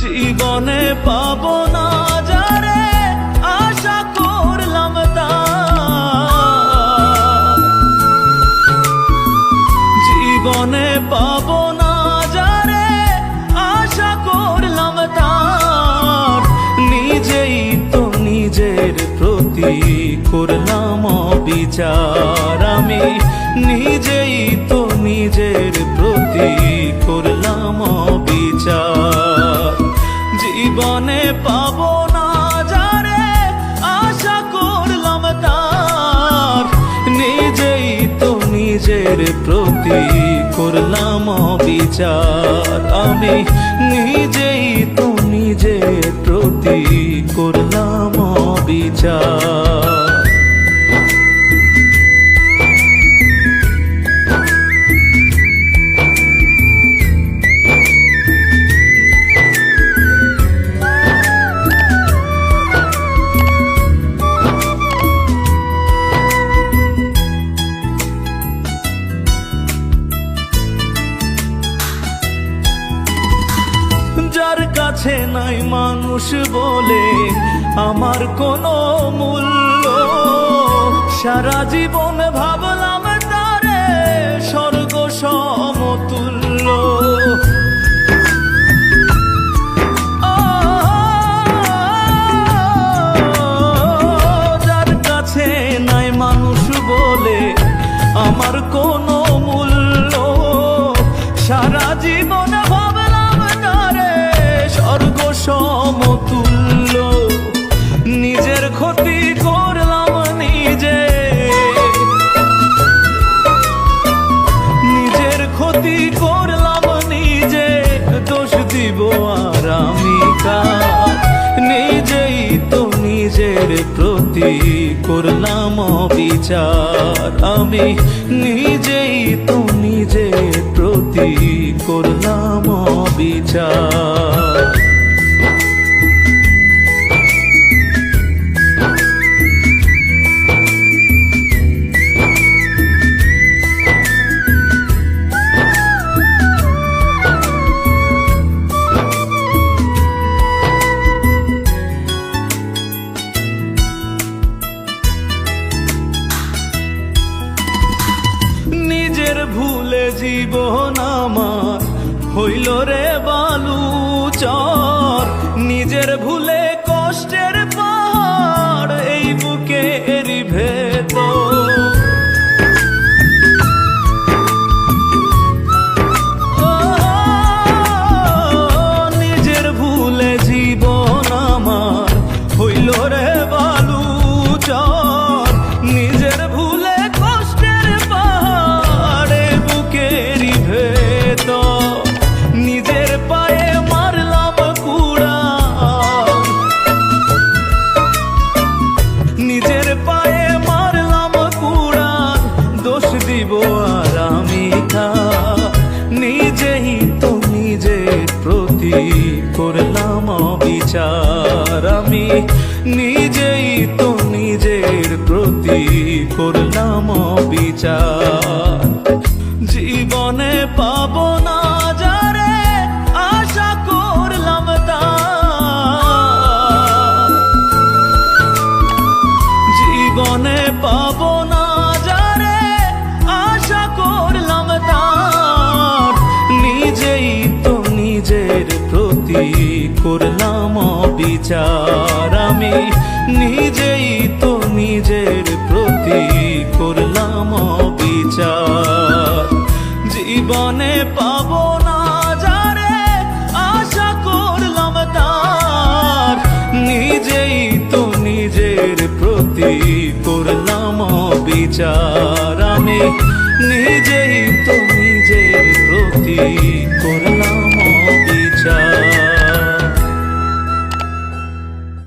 জীবনে পাবো না যারে আশা করলাম তার, জীবনে পাবো না যারে আশা করলাম তার, নিজেই তো নিজের প্রতি করলাম অবিচার। আমি নিজেই তো নিজের প্রতি করলাম অবিচার। জীবনে পাবো না যারে আশা করলাম তার, নিজেই তো নিজের প্রতি করলাম অবিচার। আমি নিজেই তো নিজের প্রতি করলাম অবিচার। যার কাছে নাই মানুষ বলে আমার কোনো মূল্য, সারা জীবন ভাবলাম তারে স্বর্গ সমতুল্য। যার কাছে নাই মানুষ বলে আমার কোনো মূল্য, সারা জীবন স্বর্গ সমতুল্য। নিজের ক্ষতি করলাম নিজে, নিজের ক্ষতি করলাম নিজে, দোষ দিব আর আমি কার? নিজেই তো নিজের প্রতি করলাম অবিচার। আমি নিজেই তো নিজের প্রতি করলাম অবিচার। নিজের ভুলে জীবন আমার হইল রে বালুচর, নিজের ভুলে কষ্টের পাহাড় এই বুকের ভেতর। নিজের ভুলে জীবন আমার হইল রে বালুচর, নিজের ভুলে নিজের পায়ে মারলাম কুড়া, নিজের পায়ে মারলাম কুড়া, দোষ দিব আর আমি কার? নিজেই তো নিজের প্রতি করলাম অবিচার। আমি নিজেই তো নিজের প্রতি করলাম অবিচার। জীবনে পাবো না যারে আশা করলাম তার, জীবনে পাবো না যারে আশা করলাম তার, নিজেই তো নিজের প্রতি করলাম অবিচার। আমি নিজেই তো নিজের প্রতি করলাম অবিচার। জীবনে পাবো না যারে আশা করলাম তার, নিজেই তো নিজের প্রতি করলাম অবিচার। আমি নিজেই তো নিজের প্রতি করলাম